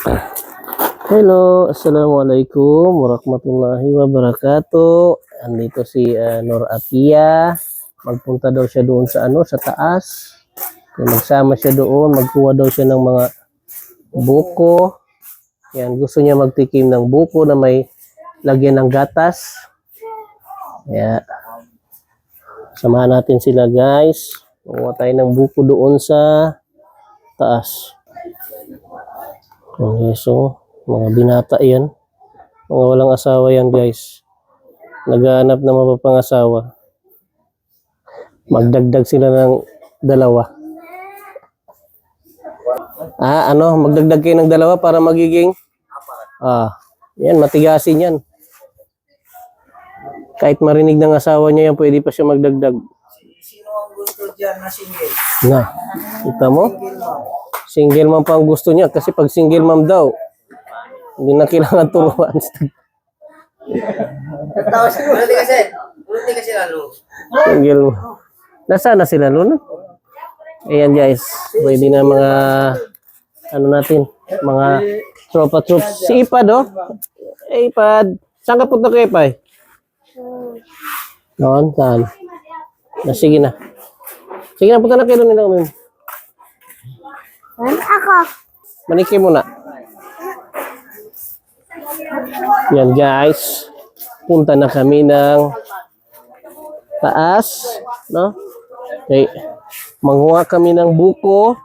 Hello, assalamualaikum warahmatullahi wabarakatuh. Andito si Nor Apia. Magpunta daw siya doon sa sa taas. Kaya magsama siya doon, magkuha daw siya ng mga buko. Yan, gusto niya magtikim ng buko na may lagyan ng gatas. Kaya samahan natin sila, guys. Kuha tayo ng buko doon sa taas. Okay, so mga binata yan. Mga walang asawa yan, guys. Naghahanap na mapapangasawa. Magdagdag sila ng dalawa. Magdagdag kayo ng dalawa para magiging yan, matigasin yan. Kahit marinig ng asawa niya yan, pwede pa siya magdagdag. Sino ang gusto dyan na single? Na, kita mo? Single mom pa ang gusto niya. Kasi pag single mom daw, hindi na kailangan turuan. Ulti kasi lalo. Single mom. Nasaan na sila nun? Ayan, guys. Pwede na mga natin, mga tropa-troops. Si Ipad, oh. Ipad. Saan ka punta kay Ipay? Noon, saan? Sige na. Sige na, punta na kayo nila kami. Ako. Maniki muna. Yan, guys. Punta na kami ng taas, no? Okay. Manguha kami ng buko.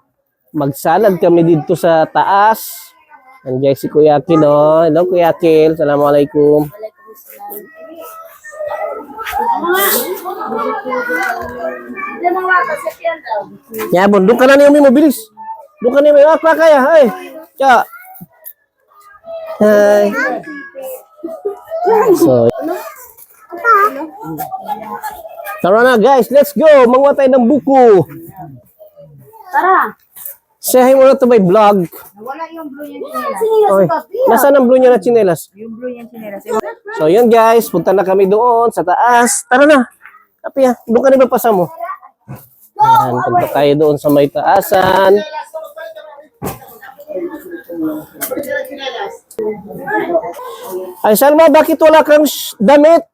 Magsalad kami dito sa taas. Yan, guys, si Kuya Akil, oh. Hello, Kuya Akil. Assalamualaikum. Yabon, doon ka na niyo mo, bilis. Doon ka niyo may kaya, ay. Kaya. Hi. So, tara na, guys, let's go. Manguha tayo ng buko. Tara. Say hi muna to my vlog. Wala yung blue niya chinelas. Okay. Nasaan ang blue niya na chinelas? Yung blue niya chinelas. So, yun, guys. Punta na kami doon sa taas. Tara na. Kapia, doon ka na ba pasa mo? Yan, punta tayo doon sa may taasan. Ay, Salma, bakit wala kang damit?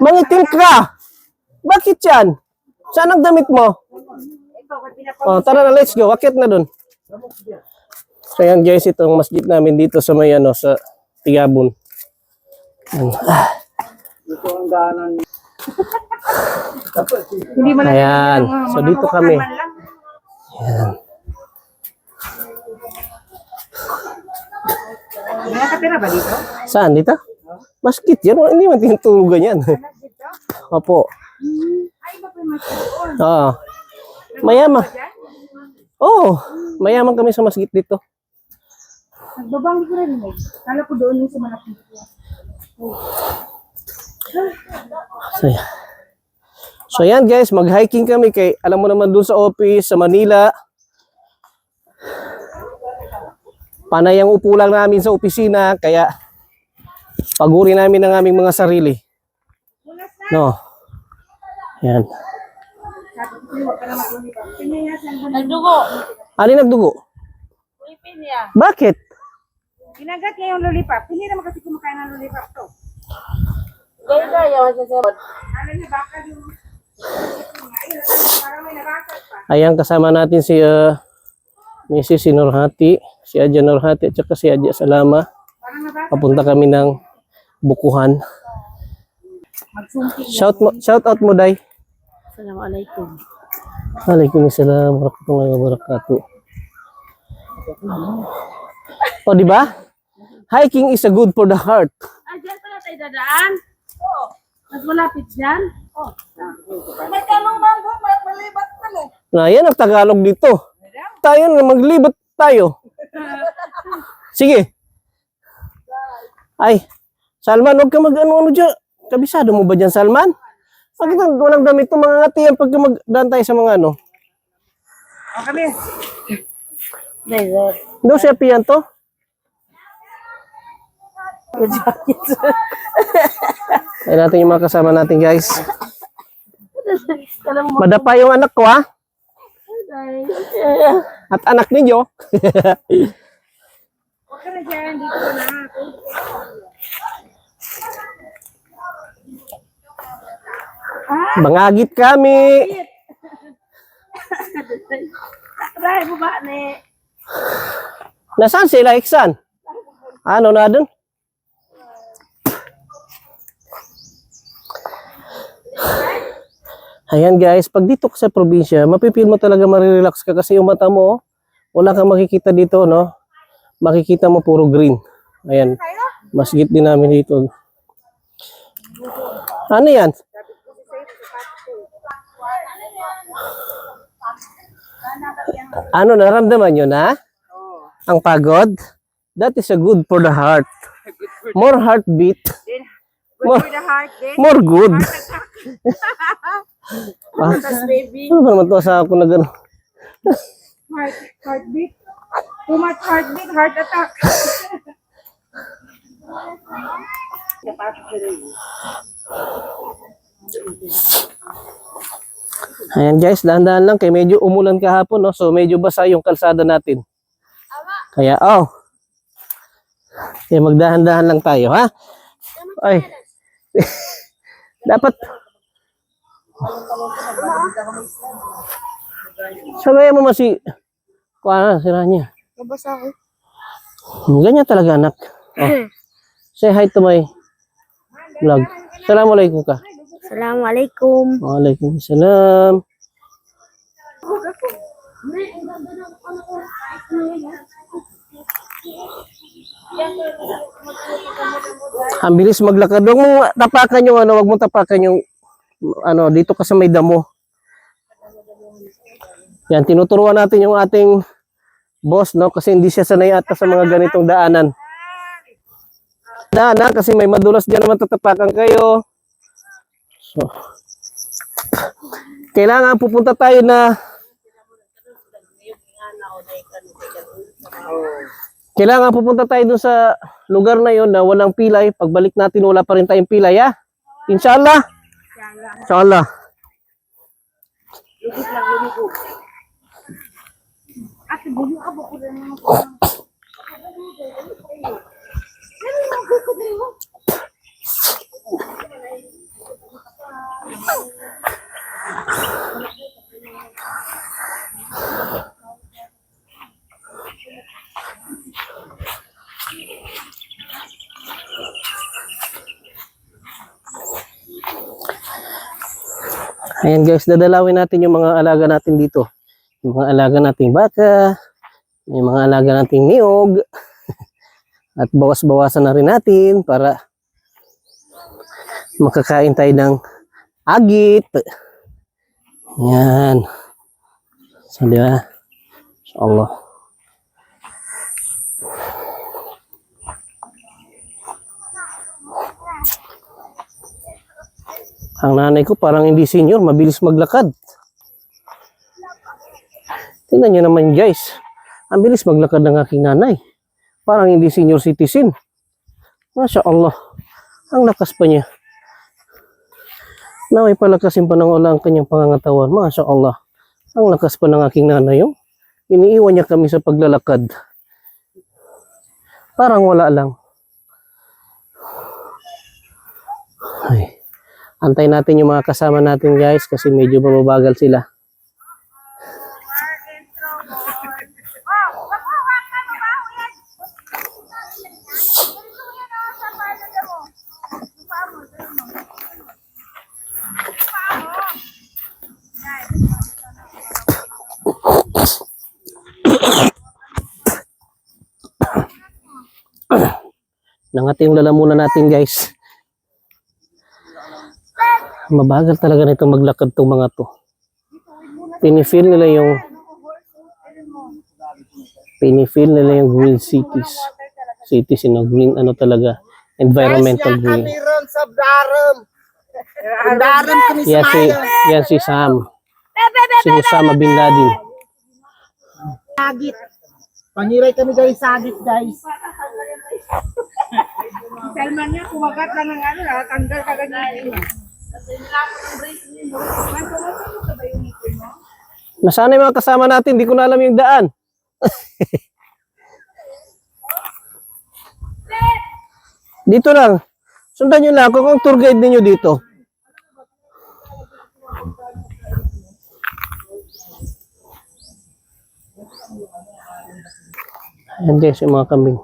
Mangitim ka. Bakit yan? Saan ang damit mo? Tara na, let's go. Akit na doon. So, yan, guys, itong masjid namin dito sa may, sa Tigabon. Ito ang daanan. Ayan. So, dito kami. Ayan. May nakatira ba dito? Saan? Dito? Masjid yan. Hindi man tinutulugan yan. Opo. Ay, iba pa yung masjid. Oo. Mayaman. Oo. Mayaman kami sa masjid dito. Nagbabanggi ko rin eh. Kala ko doon yung sa malapit. So yan, guys, mag-hiking kami kay alam mo naman doon sa office sa Manila. Panay ang upo lang namin sa opisina kaya paguri namin ang aming mga sarili. No. Yan. Nagdugo. Alin nagdugo? Ulipin niya. Bakit? Ginagat niya yung lollipop. Hindi naman kasi kumakain ng lollipop to. Gaya-gaya. Ano niya, baka yung... Parang may nabasag pa. Ayan, kasama natin si Mrs. Norhati, si Adja Norhati at saka si Adja Salama. Parang nabasag. Papunta kami ng bukuhan. Magsungki. Shout out mo, Day. Assalamualaikum. Waalaikumsalam warahmatullahi wabarakatuh. O, di ba? Hiking is a good for the heart. Ah, dyan pala tayo dadaan? Oo. Mas malapit dyan? Oo. May kalumang po, malibat ka mo. Na yan ang Tagalog dito. Tayo na maglibat tayo. Sige. Ay, Salman, huwag ka mag-ano dyan. Kabisado mo ba dyan, Salman? Bakit walang damit itong mga ngati yan pagka magdaan tayo sa mga ano? O kami. Daw siya piyan to? Ay natin yung mga kasama natin, guys. Madapa yung anak ko, ha? At anak ninyo. ka na dyan, dito ka na. Bangagit kami. Try mo ba, ne? Nasaan sila, Iksan? Ano na dun? Ayan guys, pag dito ka sa probinsya, mapipil mo talaga marirelax ka kasi yung mata mo, wala kang makikita dito, no? Makikita mo puro green. Ayan, masgit din namin dito. Ano yan? Ano, naramdaman nyo na? Ang pagod? That is a good for the heart. More heartbeat. Good for the heart, din. More good. Tapos, baby. Ano ba naman to sa ako na gano'n? Heartbeat. Too much heartbeat, heart attack. Ayan guys, dahan-dahan lang kay medyo umulan kahapon, no? So medyo basa yung kalsada natin. Kaya kaya magdahan-dahan lang tayo, ha? Ay. Dapat Sagaya mo masi kuha sira niya. Nabasa ako. Ganyan talaga anak. Oh. Say hi to my vlog. Assalamualaikum ka. Assalamualaikum. Waalaikumsalam. Ang bilis maglakad. Huwag mong tapakan yung wag mong tapakan yung dito ka sa may damo. Yan, tinuturuan natin yung ating boss, no? Kasi hindi siya sanay ata sa mga ganitong daanan. Daanan, kasi may madulas dyan naman tatapakan kayo. So, kailangan pupunta tayo na dun sa lugar na yon na walang pilay. Pagbalik natin, wala pa rin tayong pilay, ha? Inshallah. Inshallah. Lugod lang, lumigog. Ate, buyo ka ba ko rin naman Ayan guys, dadalawin natin yung mga alaga natin dito. Yung mga alaga nating baka, yung mga alaga nating niyog. At bawas-bawasan na rin natin para makakain tayo ng agit. Yan. So, di ba? Inshallah. Ang nanay ko parang hindi senior, mabilis maglakad. Tingnan nyo naman guys. Ang bilis maglakad ng aking nanay. Parang hindi senior citizen. Masya Allah. Ang lakas pa niya. Naway palakasin pa ng wala ang kanyang pangangatawan. Masya Allah. Ang lakas pa ng aking nanay. Iniiwan niya kami sa paglalakad. Parang wala lang. Ay. Antay natin yung mga kasama natin guys kasi medyo mababagal sila. Nangati yung lalamunan natin guys. Mabagal talaga nito maglakad tong mga to. Pinifeel nila yung green cities. Cities in a green talaga. Environmental green. Meron sa Daram. Daram kami Yan si Sam. Si Osama Bin Laden. Sagit. Pangiray kami guys, sagit guys. Salman niya, kumagat lang ng tanggal ka ganyan. Nasaan yung mga kasama natin? Di ko na alam yung daan. Dito lang. Sundan nyo lang. Kung ang tour guide ninyo dito. Ayan guys, yung mga kambing.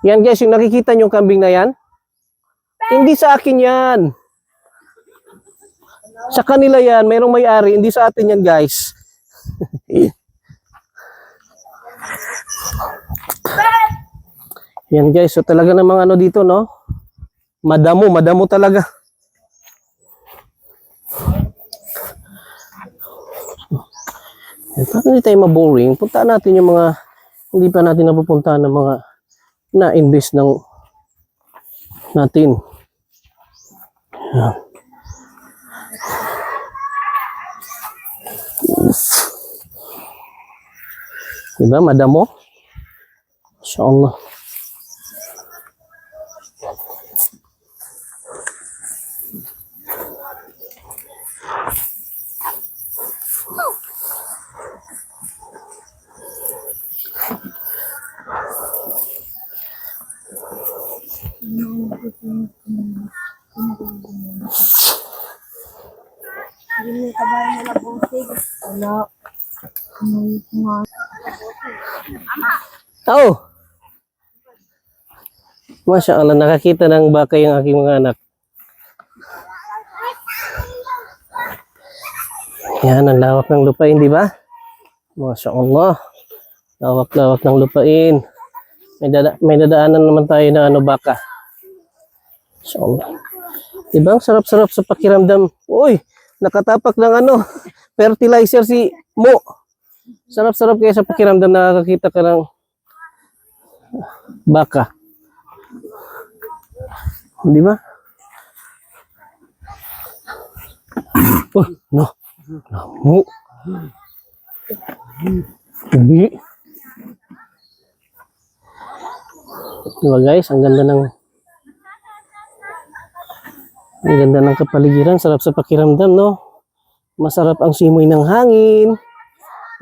Yan guys, yung nakikita nyo yung kambing na yan. Hindi sa akin yan. Sa kanila yan, mayroong may-ari. Hindi sa atin yan guys. Yan guys, so talaga namang ano dito, no? Madamo talaga. Para hindi tayo maboring, puntaan natin yung mga hindi pa natin napupuntahan ng mga na-invest ng natin. Yan. Diba, madamo? Inshallah. Oh. Masya Allah, nakakita ng baka yung aking mga anak. Yan, ang lawak ng lupain, di ba? Masya Allah. Lawak-lawak ng lupain. May dadaanan naman tayo na ano, baka. Masya Allah. Diba, ang sarap-sarap sa pakiramdam. Uy, nakatapak ng ano, fertilizer si Mo. Sarap-sarap kaya sa pakiramdam na nakakita ka ng baka. Di ba? Oh, no. Mo. Hindi. Diba guys, ang ganda ng kapaligiran, sarap sa pakiramdam, no? Masarap ang simoy ng hangin.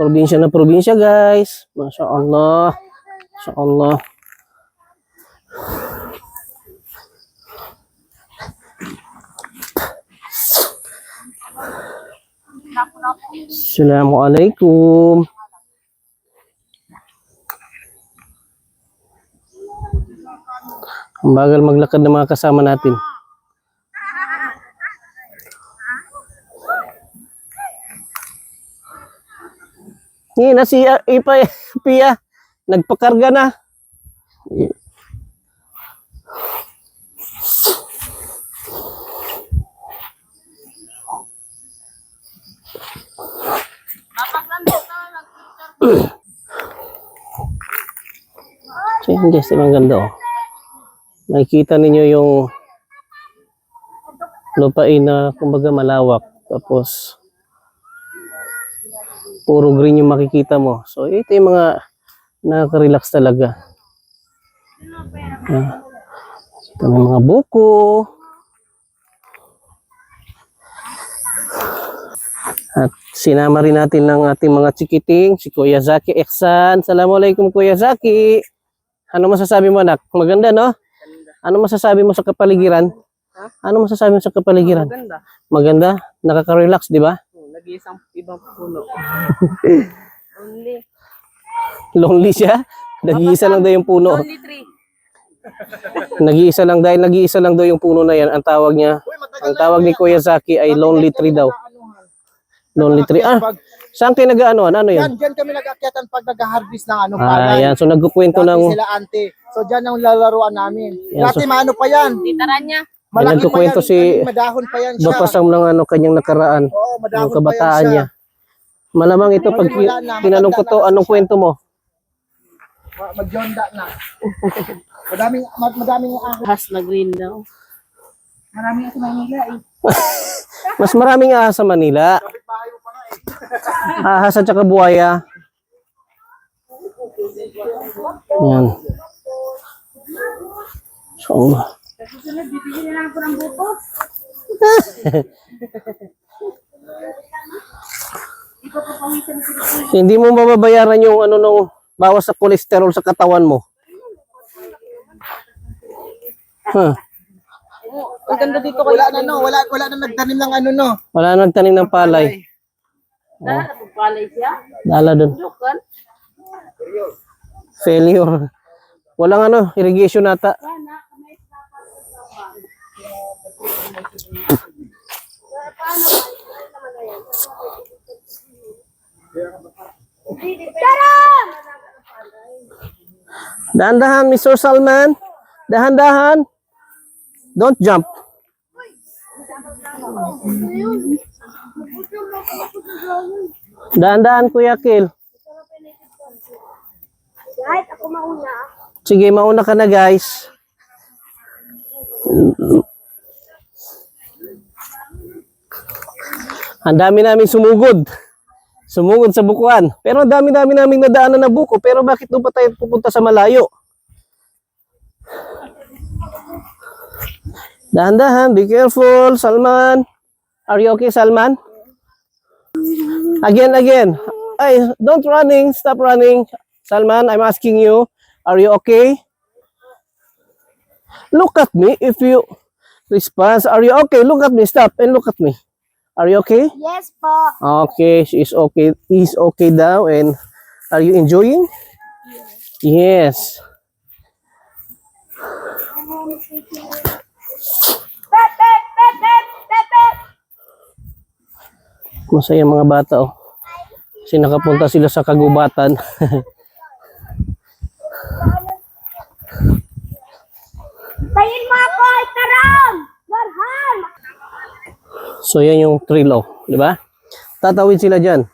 Probinsya na probinsya, guys. Masya Allah. Masya Allah. Assalamualaikum. Ang bagal maglakad ng mga kasama natin. Ngayon na si Pia, nagpakarga na. So yun guys, ang ganda oh. Makikita ninyo yung lupain na kumbaga malawak. Tapos puro green yung makikita mo. So ito yung mga nakaka-relax talaga. Ito yung mga buko. At sinama rin natin ng ating mga chikiting, si Kuya Zaki Eksan. Assalamualaikum Kuya Zaki. Ano masasabi mo anak? Maganda no? Ano masasabi mo sa kapaligiran? Ano masasabi mo sa kapaligiran? Maganda. Maganda? Nakaka-relax, di ba? Nag-iisang ibang puno. Only. Lonely siya? Nag-iisa lang daw yung puno. Only tree. Nag-iisa lang dahil nag-iisa lang daw yung puno na yan. Ang tawag niya, ang tawag ni Kuya Zaki ay lonely tree daw. Lonely tree. Ah, saan kayo nag-ano? Ano yan? Diyan kami nag-akyatan pag nag-harvest ng ano Ah, yan. So nagkukwento Dati ng sila ante. So diyan ang lalaruan namin. Yan, Dati maano pa yan. Titaran niya. Malaki nagkukwento pa yan. si Madahon pa yan siya. Bapasam ng ano kanyang nakaraan. Oo, madahon Yung kabataan pa yan niya. Malamang ito pag tinanong ko to, anong kwento mo? Magjonda na. madaming Has na green daw. maraming sa Manila eh. Mas maraming ahas sa Manila. Bahay mo pa nga eh. Ahas at saka buhaya. Yan. So, Susunod, bibigyan na lang ako ng buko. hindi mo mababayaran yung ano nung bawas sa kolesterol sa katawan mo. Huh. Ang ganda dito Wala na no, wala na nagtanim ng ano no. Wala nang nagtanim ng palay. Dala, nagpalay siya. Dala dun. Lukan. Failure. Walang ano, irrigation nata. Dahan-dahan, Mr. Salman. Dahan-dahan. Don't jump. Dahan-dahan, Kuya Kil. Kahit ako mauna. Sige, mauna ka na, guys. Ang dami namin sumugod. Sumugod sa bukuan. Pero ang dami-dami naming nadaanan na buko. Pero bakit doon pa tayo pupunta sa malayo? Dahan-dahan, be careful, Salman. Are you okay, Salman? Again. Ay, don't running, stop running. Salman, I'm asking you, are you okay? Look at me if you response. Are you okay? Look at me, stop and look at me. Are you okay? Yes po. Okay, she is okay. He's okay now. And are you enjoying? Yes. Pep, pep, pep, pep, pep, pep. Masaya mga bata, oh. Kasi nakapunta sila sa kagubatan. Tayin mo ako, Karam! Warhan! So, yan yung trail, oh. Di ba? Tatawid sila dyan.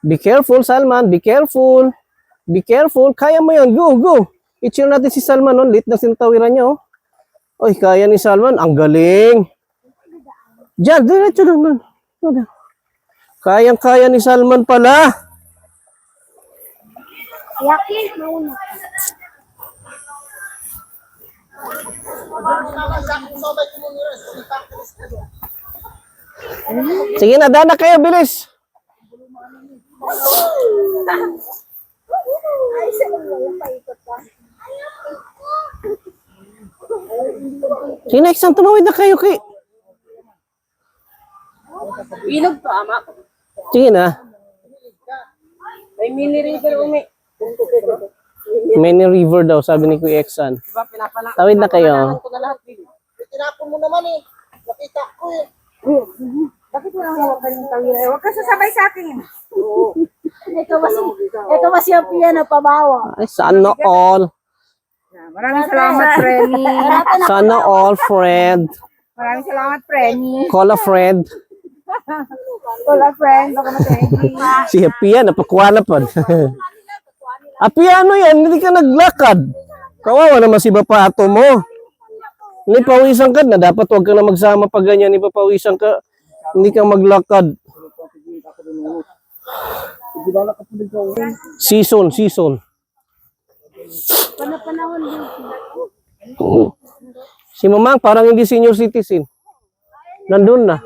Be careful, Salman. Be careful. Be careful. Kaya mo yun. Go, go. I-cheer natin si Salman, oh. Lit na sintawiran niya, oh. Oy, kaya ni Salman. Ang galing. Diyan, diretso lang. Kayang-kaya ni Salman pala. Yakin, mauna. Sige na, dana kayo, bilis. Ay, sa wala paikot ka. Sige, next time, tumawid na kayo, kay. Ilog to, ama. Sige na. May mini river umi. Many river daw, sabi ni Kuya Exan. Diba, pinapala. Tawid na kayo. Ko na lahat, baby. Tinapon mo naman eh. Nakita ko eh. Bakit mo nang hawakan yung tawid? Huwag ka sasabay sa akin. Ito mas yung piano pabawa. Ay, sana all. Maraming salamat, Frenny. Sana all, friend. Maraming salamat, Frenny. Call a friend. Wala, friend. Baka matrendy. Si Pia, napakuha na pa. Pia, ano yan? Hindi ka naglakad. Kawawa naman si Bapato mo. Hindi pawisan ka na. Dapat huwag ka na magsama pag ganyan. Hindi pawisan ka. Hindi ka maglakad. Season. Si Mamang parang hindi senior citizen. Nandun na.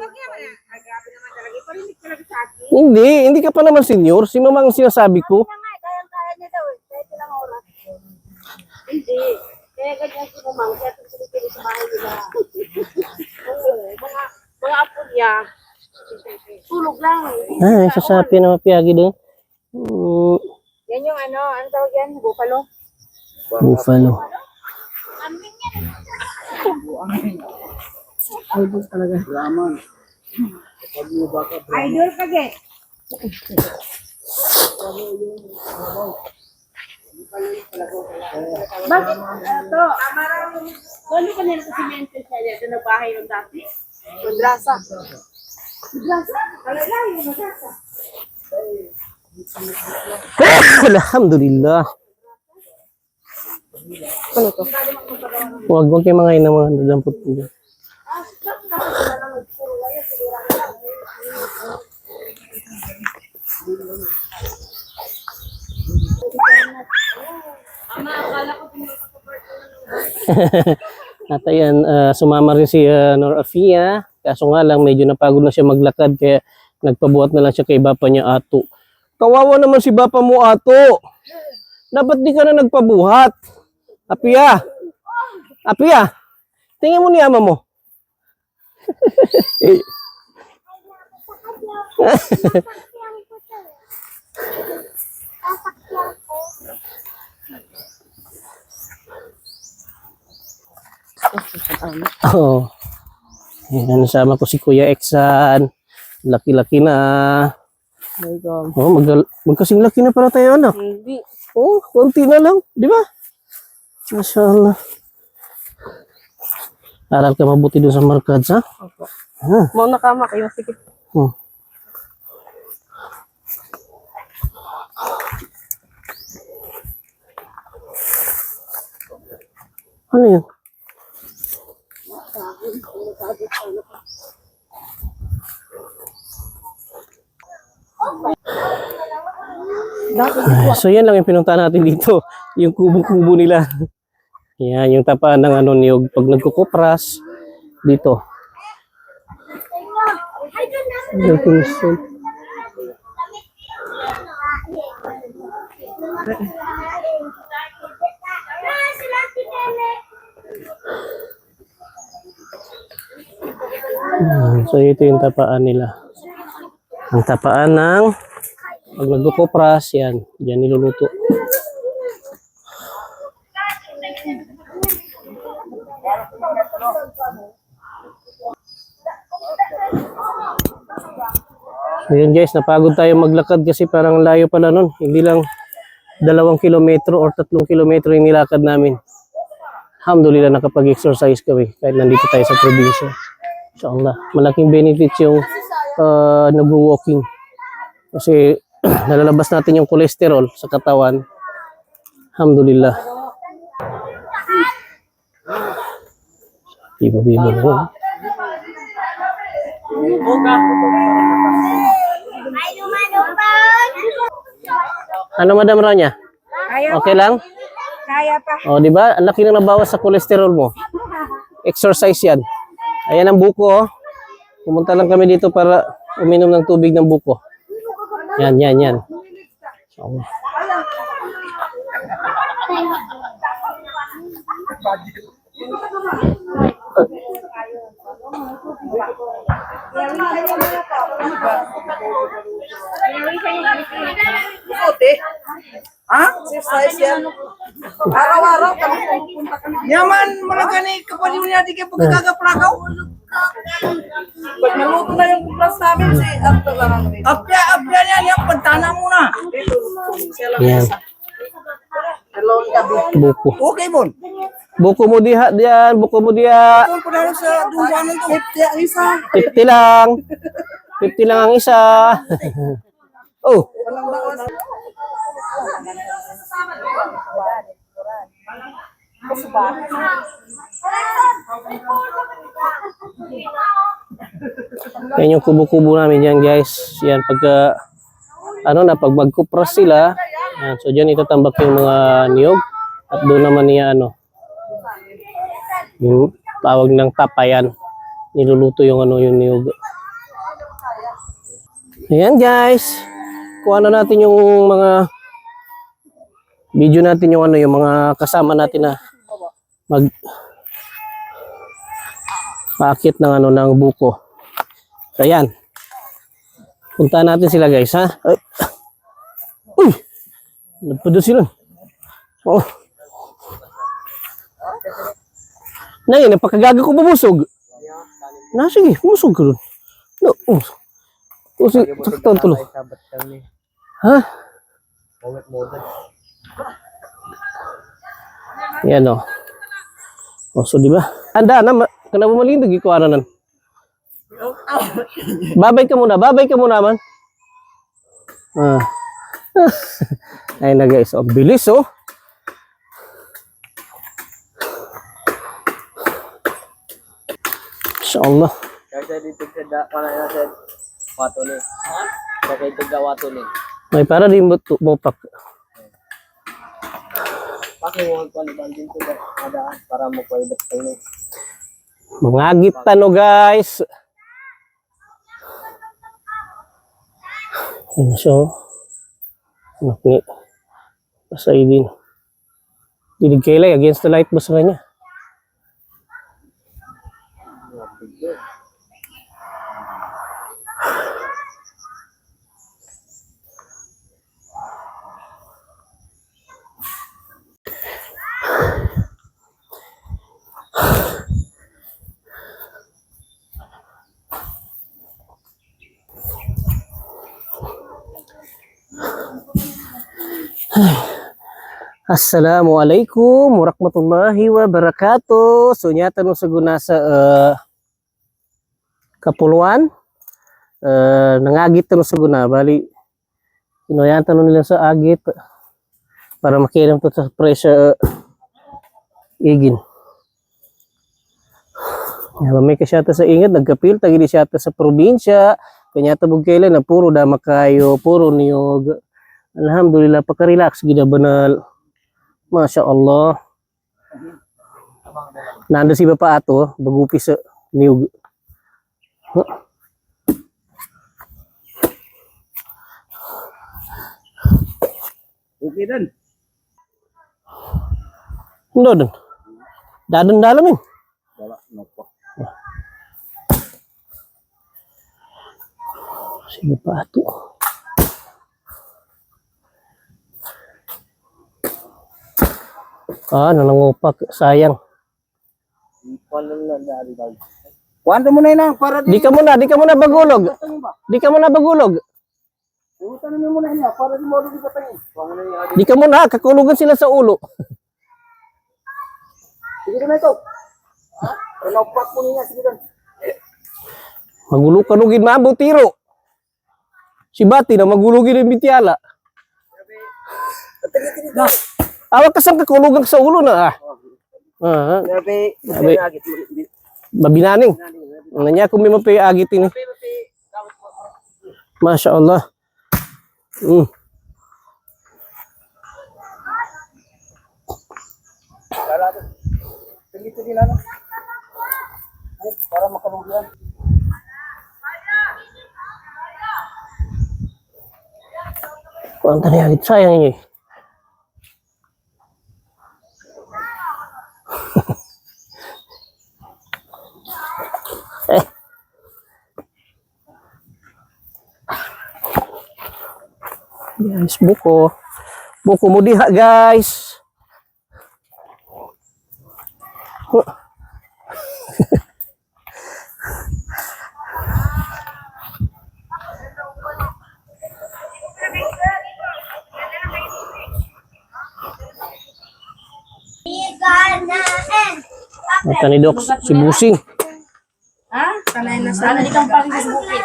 Hindi ka pa naman senior. Si Mamang ang sinasabi ko. Kayang-kaya niya daw eh. Kahit ilang oras. Hindi. Kaya ganyan si Mamang. Kaya itong sinipili sa bahay nila. Mga apo niya. Tulog lang. Ay, sasapi na mapiyagi doon. Yan yung ano tawag yan? Buffalo. Buffalo. Idol ka, Ge. Bakit? Ito. Doon ka nila sa simento siya niya. Doon ang bahay yung dati. Madrasa. Madrasa? Talaga yung madrasa. Alhamdulillah. Ano to? Huwag kayo mga ina mga nadampot po dyan. At ayan, sumama rin si Nor Afia. Kaso nga lang, medyo napagod na siya maglakad. Kaya nagpabuhat na lang siya kay Bapa niya, Ato. Kawawa naman si Bapa mo, Ato. Dapat di ka na nagpabuhat. Apia! Tingin mo ni ama mo. Oo. Yan, sama ko si Kuya Exan. Laki-laki na. Oh, magkasing laki na para tayo, anak. Hindi. Oh, konti na lang, di ba? Masya Allah. Aral ka mabuti doon sa Markads, ha? Opo. Ah. Mau nakama kayo. Sige. Oh. Ano yun? So yan lang yung pinunta natin dito. Yung kubo-kubo nila. Yan, yung tapaan ng ano niyog. Pag nagkukupras, dito. So ito yung tapaan nila. Ang tapaan ng pag nagkukupras, yan. Yan niluluto. So yun guys, napagod tayo maglakad kasi parang layo pala nun. Hindi lang 2 kilometro or 3 kilometro yung nilakad namin. Alhamdulillah nakapag-exercise kami kahit nandito tayo sa probinsya. Inshallah, malaking benefits yung nag-walking. Kasi nalalabas natin yung cholesterol sa katawan. Alhamdulillah. Bibo-bibo na. Ano Madam Rania? Okay lang? Kaya pa. O, di ba? Ang laki na nabawas sa cholesterol mo. Exercise yan. Ayan ang buko, oh. Pumunta lang kami dito para uminom ng tubig ng buko. Yan, yan, yan. So, Puti. Ha? Exercise yan. Araw-araw kami pupunta kami. Yaman, malagani kapal yun natin kayo pagkagaplakaw. Pag naluto na yung plus namin, si Apya lang ang dito. Apya niya, yan, pagtana muna. yan. Buko. Okay, Bon. Buko mo diha diyan. Buko mo diha. Bon, padalo sa duwanan to. Isa. 50 lang. 50 lang ang isa. Oh. Walang bawas. Yan yung kubo-kubo namin yan guys. Yan pagka pag magkupras sila, yan, so diyan itatambak yung mga niyog at doon naman niya yung tawag ng tapayan. Niluluto yung yung niyog. Ayan guys. Kuha na natin yung mga video natin yung yung mga kasama natin na mag paakit ng ng buko. Ayan. Punta natin sila guys, ha? Ay. Uy! Nagpado sila. Oh. Na yun, napakagaga ko babusog. Na, sige, busog ka rin. No, oh, sige, saktan tulo. Ha? Yan o. Oh, so di ba? Anda na, kanang malindag ikaw aranan. Babay ka muna man. Ah. Ayun na guys, oh, bilis oh. Insyaallah. Kaya dito sa wala na sa wato ni. Kaya dito sa wato ni. May para din mo pak. Pakiwag ko na din ko ada para mo ko ibot tayo. Mangagit tano guys. Ano siya? Anak ni Pasaidin. Dinig kailay against the light bus nga niya. Assalamualaikum warahmatullahi wabarakatuh. So nyata nung saguna sa kapuluan. Nangagit nung saguna. Bali, inuyan tanong nila sa agit para makiram to sa presyo igin. May kasyata sa ingat, nagkapil, tagili siyata sa probinsya. Kanya tabog kailan na puro dama kayo, puro niyog. Alhamdulillah, paka-relax, gina banal. Masya Allah. Nanda si Bapa ato, bagupi sa niyog. Okay dan. Doon. Dadan dalamin. Wala, nopo. Si Bapa ato. Nanangupak. Sayang. Kuwanta mo na yun para Di ka muna bagulog. Di ka muna bagulog. Utan mo muna niya para di mo di patay. Di ka muna, kakulugan sila sa ulo. Sige na ito. Ha? Pinapak mo niya, sige dan. Magulukanugin maabo tiro. Si Bati na magulugin ng bitiala. Awak kasang kakulugan sa ulo na Grabe, Grabe. Babinaning. Nanya kung may mapayagit ini. Masya Allah. Dito din ano. Para makalungyan. Kuanta na agit sayang ini. Guys, buko. Buko mo diha, guys. Mata ni Dok, si Busing. Ha? Sanay na sanay kang pang-bukit.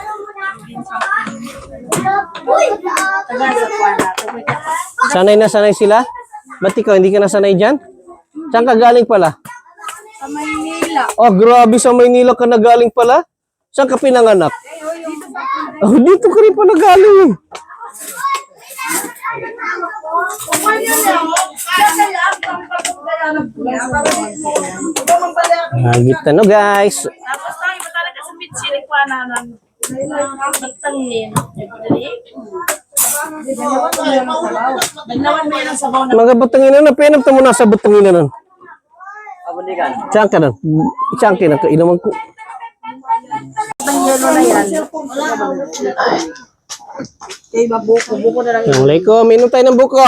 Taga sa kwana. Sanay na sanay sila? Ba't ikaw, hindi ka nasanay dyan? Saan ka galing pala? Sa Maynila. Oh, grabe, sa Maynila ka na galing pala? Saan ka pinanganak? Oh, dito ka rin pala galing. Nagit na no, guys. Tapos tayo iba talaga sa bitsili kwana ng magtangin. Bignawan mo yan ang sabaw na. Mga batanginan na, pinap mo na sa batanginan nun. Abundikan. Saan ka nun? Saan ka nun? Kainuman ko. Yelo na yan. Eh, mabuko. Buko na lang. Assalamualaikum. Minum tayo ng buko.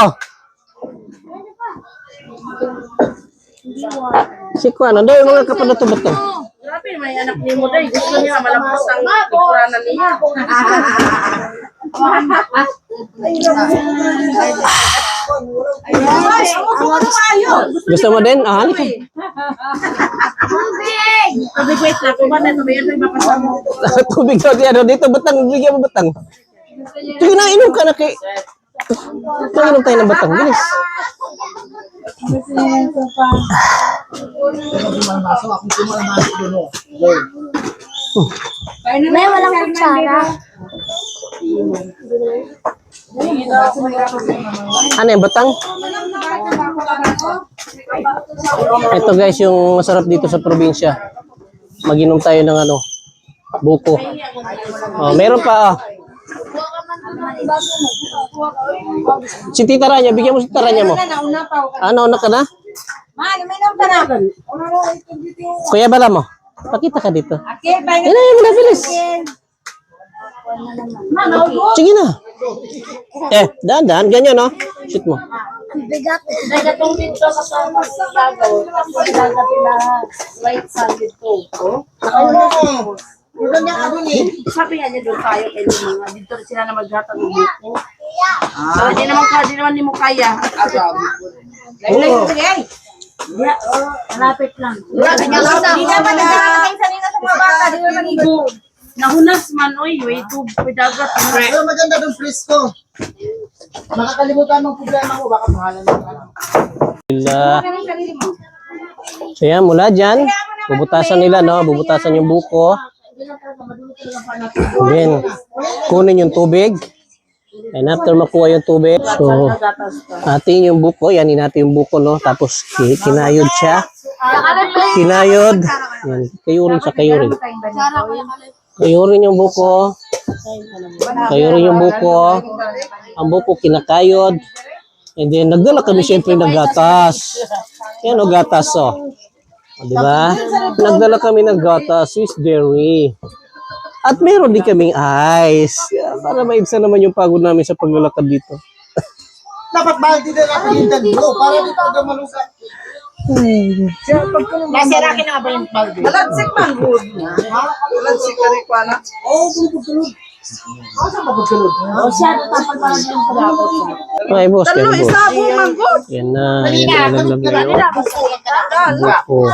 Si Kuan, ano yung mga kapanato-batong? Grabe, may anak ni mo day. Gusto niya malapas ang ikuranan niya. Gusto mo din? Ah, halika. Tubig, wait lang. Kung ba na tubig, ito yung mapasa mo. Tubig daw diyan. Dito batang, bigyan mo batang. Sige na, inom ka na kay. Inom tayo ng batang. Bilis. May walang kutsara. Ano yung batang? Ito guys, yung masarap dito sa probinsya. Mag-inom tayo ng ano, buko. Oh, meron pa. Si Tita Rania, bigyan mo si Tita Rania mo. Ano, una ka na? Kuya Bala mo, pakita ka dito. Yan na, yan na, bilis. Sige na. Dahan, ganyan, no? Shoot mo. Nagatong dito sa Bago. Tapos nagatin na white sand dito. Sabi nga niya doon tayo kay mga dito sila na maghatag ng buko. Di naman ni mo kaya. Ya, malapit lang. Hindi naman nagkakating sanina sa mga bata. Di naman igo. Nahunas man, oy, way to dagat. Pero maganda doon, presko. Makakalimutan ng problema mo, baka mahalan mo. Sila. So yan, mula dyan, bubutasan nila, no? Bubutasan yung buko. Then, kunin yung tubig. And after makuha yung tubig, so, atin yung buko, yanin natin yung buko, no? Tapos, kinayod siya. Kinayod. Yan, kayurin sa kayurin. Kayurin yung buko. Kayurin yung buko. Ang buko kinakayod. And then, nagdala kami siyempre ng gatas. Yan o, gatas o. O, diba? Nagdala kami ng gatas, Swiss Dairy. At meron din kaming ice. Para maibsan naman yung pagod namin sa paglalakad dito. Dapat baldi din ako yung daglo, para dito ka malusa. Nasira ka na ba yung balde? Malansik man, good. Malansik ka rin pa na. Oo, pagkulod. Saan ba pagkulod? Siya, tapos parang yung pagkakot. Ay, boss, kayo, boss. Isabo, manggod. Yan na, yan na nalaglag na yun. Buko.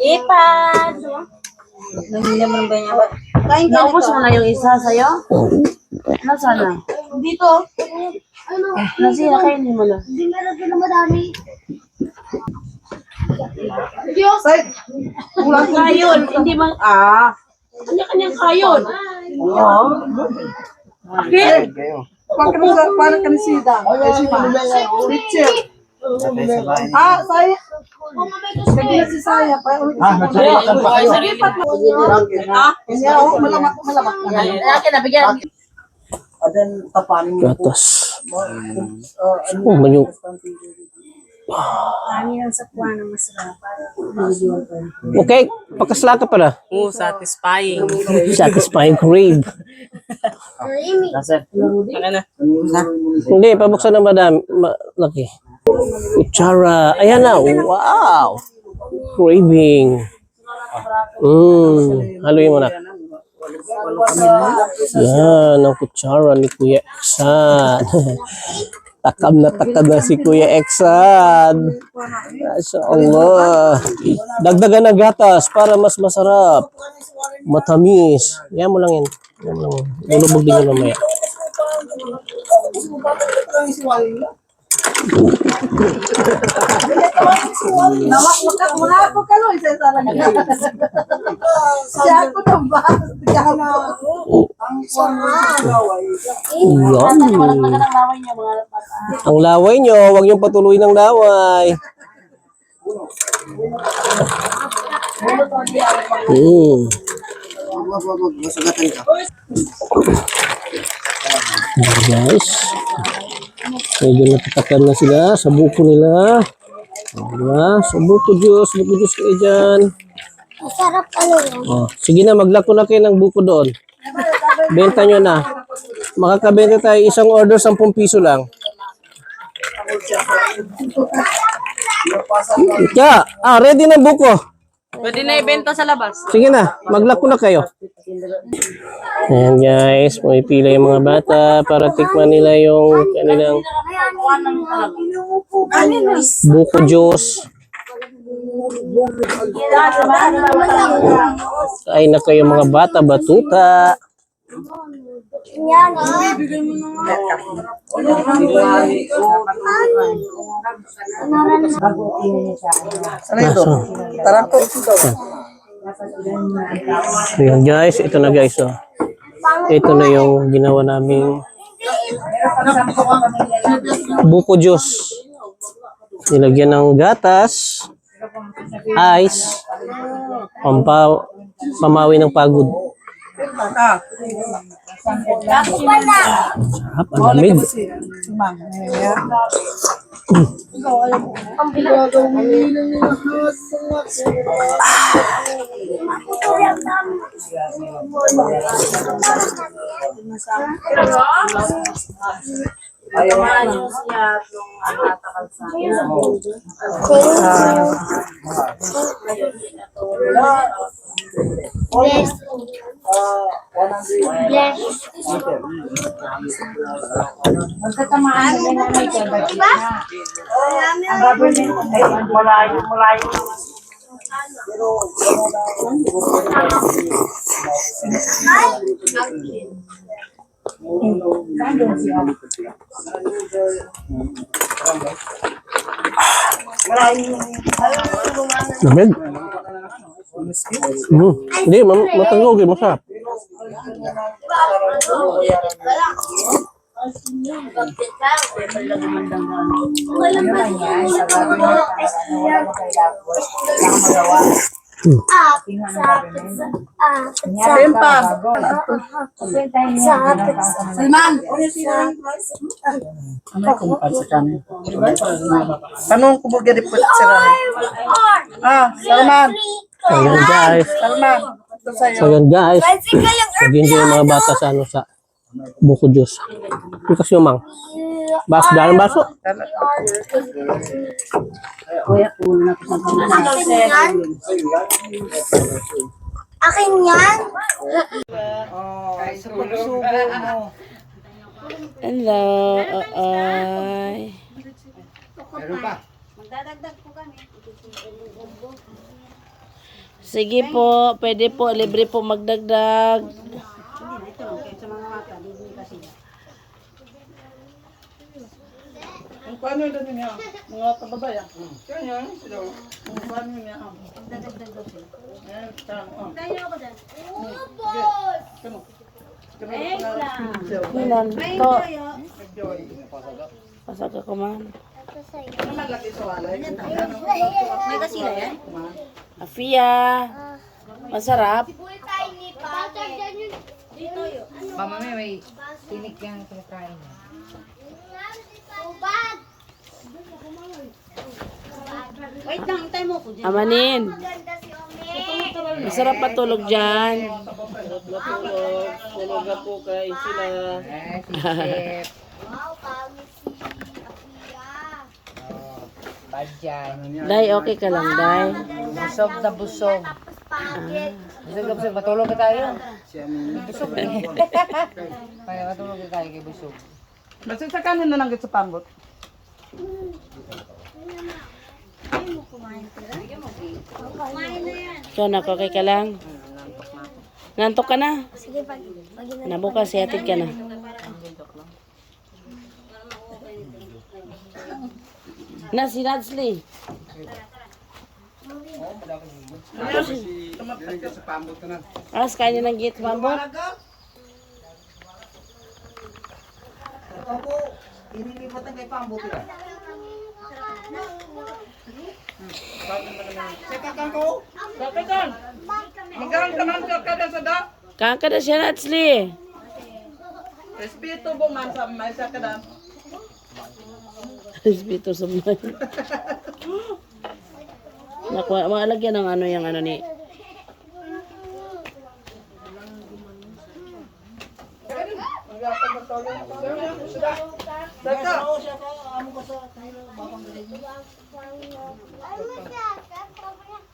Ipan! Nangilaman ba niya? Kain ka Naubos mo na yung isa sa'yo? Nasaan na? dito. Nasira kayo ni mo na. Hindi meron doon na madami. Side. Kulang kayon, hindi bang, kanya-kanyang kayon. Oo. Bakit? Parang kanisida. Richard. Saya. Sige si Saya. Kanya, malamak. Laki na, bigyan. Adan tapanin mo. Gatas. Oh, manyo. Kami ng sakwa ng masarap. Okay, pakasla ka pala. Oh, satisfying. Satisfying crave. Hindi, pabuksan na madami. Laki. Kutsara. Ayan na. Wow. Craving. Haluin mo na. Yan, ang kutsara ni Kuya Eksan. Takam na si Kuya Eksan. Masya Allah. Dagdagan ng gatas para mas masarap. Matamis. Yan mo lang yan. Yan mo lang. Lulubog din yun mamaya. Nawak muna ako kalo isa sarang. Siya ako ng bahas. Ang laway. Yan. Ang laway nyo, huwag niyong patuloy ng laway. Masugatan ka. Guys, medyo natatakan na sila sa buko nila. Diba? Sa buko juice kayo dyan. Masarap ano yun? Oh, sige na, maglako na kayo ng buko doon. Benta nyo na. Makakabenta tayo isang order 10 piso lang. Kaya, ready na buko. Pwede na ibenta sa labas. Sige na, maglako na kayo. Ayan guys, pumipila yung mga bata para tikman nila yung kanilang buko juice. Kain na kayo mga bata, batuta. Yan Ano ito? Taranto. Ayan guys, ito na guys. Oh. Ito na yung ginawa naming buko juice. Nilagyan ng gatas, ice, pamawi ng pagod. Sarap, ang lamig. Bless. Bless. Lamig. Hindi, matangog eh, masarap. Salman! Tanong ko bagay po sila. Salman! So yan guys. Salman! Ito sa'yo. So yan guys. Nag-enjoy yung mga bata sa ano sa buko juice. Bukas yung mang. Baso, dalang baso. Akin yan. Sa pagsubo mo. Hello, ay. Sige po, pwede po, libre po magdagdag. Paano yun niya? Mga kababayan. Kaya sila. Paano yun niya? Milan, to. Pasag ka man. May kasila yan? Afia. Masarap. Mama may tinik yung kinakain. Wait lang, hintay mo ko dyan. Amanin. Maganda si Ome. Masarap patulog dyan. Tulog na po kay sila. Sisip. Wow, kami si Apia. Badyan. Day, okay ka lang, Day. Busog na busog. Tapos pangit. Busog na busog. Matulog ka tayo. Busog na. Kaya matulog ka tayo kay busog. Basta sa kanin na lang sa pambot. Kumain na yan. Ikaw na, okay ka lang. Nantok ka na. Sige, pag Nabukas, sihatid ka na. Na, si Nadsley. Alas, kain niya ng gate, mambo. Ako, inilibatan kay pambot nila. Sekakan ko? Sekakan! Magalang ka man kada sa da? Kain ka na siya, Nadsley. Respeto po man sa may sa kada. Respeto sa mga. Nakuha, maalagyan ng ano yung ano ni. Seka!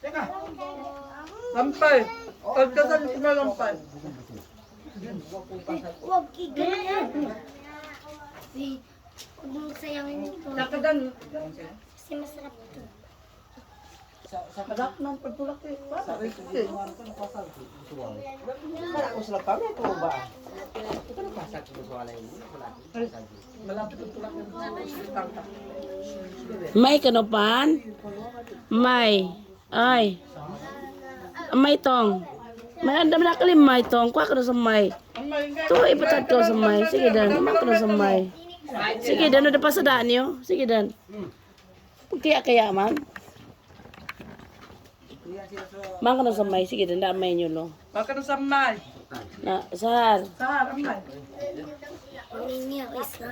Seka! Lampay! Pagkasan ko na lampay. Huwag kigayan. Huwag mong sayangin ito. Nakadan. Kasi masarap ito. Sa kadak ng pagtulak eh. Para rin eh. Para ko sila kami ito ba? Malapit ang tulak ng tangka. May kanopan? May. Ay. May tong. May andam na kalim may tong. Kuha ka na sa may. Ito, ipatad ko sa may. Sige dan. Kuha ka na sa may. Sige dan. Ano pa sa daan niyo? Sige dan. Kaya man. Mga ka na sa may. Sige dan. Damay niyo lo. Baka na sa may. Na, sahar. Sa may. Hindi ako isa.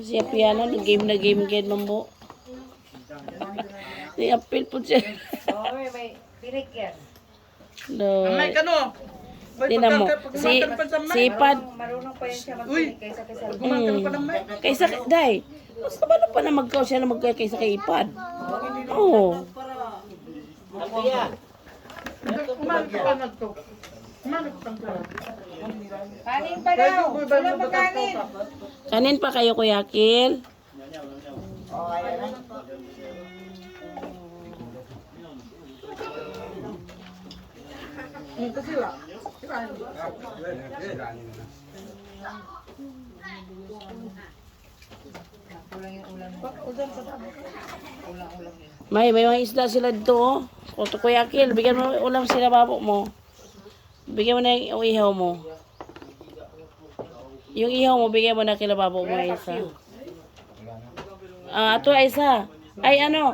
Siya piano. Game na game mambo. Ni apil po siya. Oh, may pirik yan. No. May kano. Tingnan mo. Sipad. Marunong pa yan siya magpiling kaysa Kaysa, day. Basta ba na pa na magkaw siya na magkaw kaysa kay Ipad? Oo. Kanin pa daw. Wala pa kanin. Kanin pa kayo, Kuya Kil. May mga isda sila dito, oh. Kuto Kuya Kil, bigyan mo ulam sila babo mo. Bigyan mo na yung ihaw mo. Yung ihaw mo, bigyan mo na kila babo mo isa. Ato ay isa. Ay ano?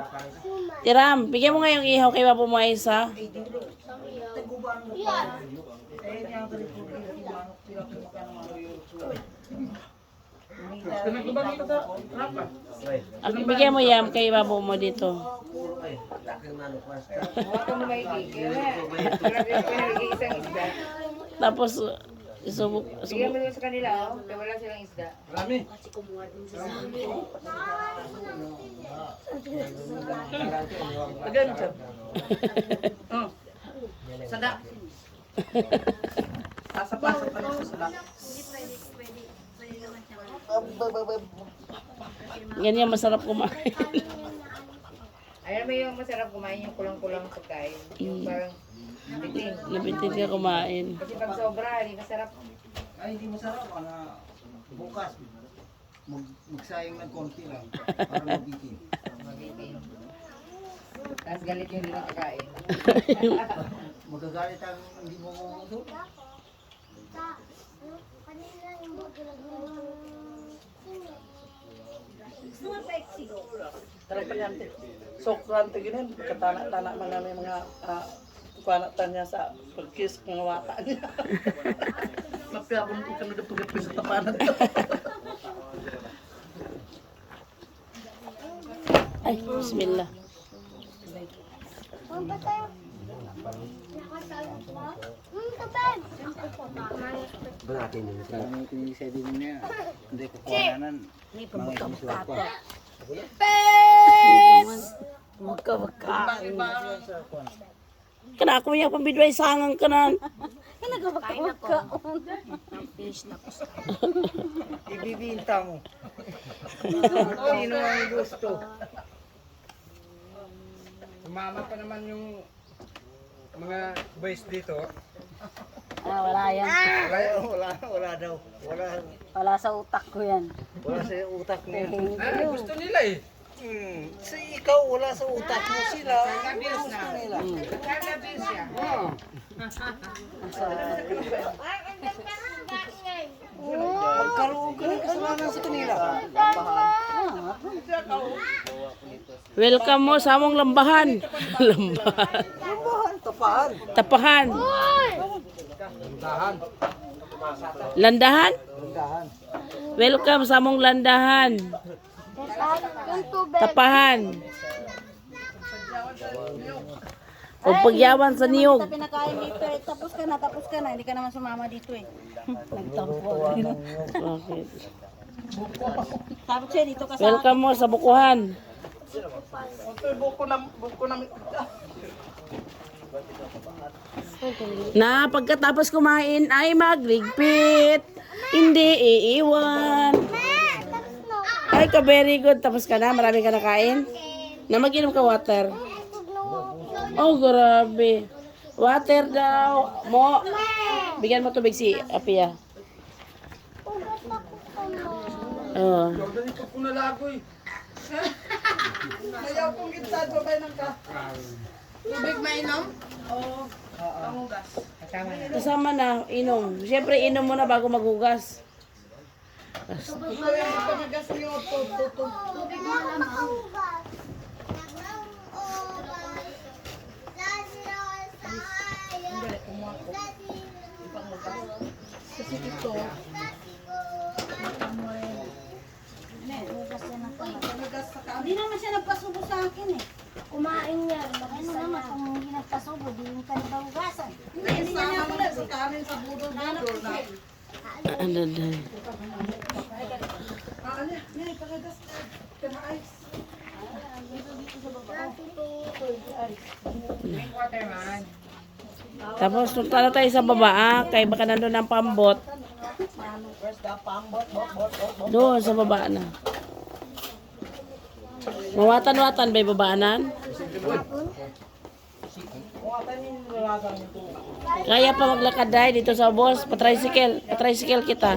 Tiram, bigyan mo nga yung ihaw kay babo mo ay isa. At bigyan mo yan kay babo mo dito. Huwag ka mo maigigil. Isang isda. Tapos, isubok. Bigyan mo yun sa kanila, oh. Kaya wala silang isda. Sada. Sasapasap ka lang sa sada. Ganyan masarap kumain. Alam mo yung masarap kumain yung kulang-kulang pagkain. Yung parang bitin. Nabitin ka kumain. Kasi pag sobra, hindi masarap. Ay, hindi masarap. Bukas, magsayang ng konti lang para mabitin. Mabitin. Tapos galit yung hindi nakakain. Magagalit ang hindi mo mumuso. Talagang sokrante ganun, pagkatana-tana man namin mga kuwanatan niya sa pagkis ng wata niya. Mapiyabon ko ka na pagkapis sa tapanan. Ay, bismillah. Ang kinisay din niya. Hindi ko kuhanan. Kana ako yung pambidway sangang kanan. Ibibinta mo. Sino ang gusto? Sumama pa naman yung mga boys dito. Wala yan. Wala daw. Wala sa utak ko yan. Wala sa utak niya. Gusto nila eh. So ikaw wala sa utak mo sila. Gusto nila. Magkaroon ka ng kasalanan sa kanila. Welcome mo sa among lambahan. Lambahan. Tapahan. Tapahan. Landahan? Welcome sa among landahan. Tapahan. O pagyawan sa niyog. Pinakain dito eh. Tapos ka na. Hindi ka naman sumama dito eh. Nagtampo. Okay. Sabi siya dito ka sa Welcome mo sa bukuhan. Buko na Na pagkatapos kumain ay magligpit. Hindi iiwan. Ay ka very good. Tapos ka na. Marami ka nakain. Na mag-inom ka water. Oh, grabe. Water daw. Mo. Bigyan mo tubig si Apia. Oh. Dali ka po nalagoy. Ayaw kong gitad, babay ng ka. Tubig mainom? Kasama na, inom. Siyempre, inom mo na bago maghugas. Ito yung pamagas niyo. Hindi naman siya nagpasubo sa akin eh. Kumain niya. Ano naman kung hindi nagpasubo, di yung kanibahugasan. Hindi niya ako na. Kanin sa budol-budol na. Ano na. Tapos punta na tayo sa baba kay baka nandun ang pambot. Doon sa baba na. Mawatan-watan ba yung babaanan? Kaya pa maglakad dahil dito sa boss, patricycle kita.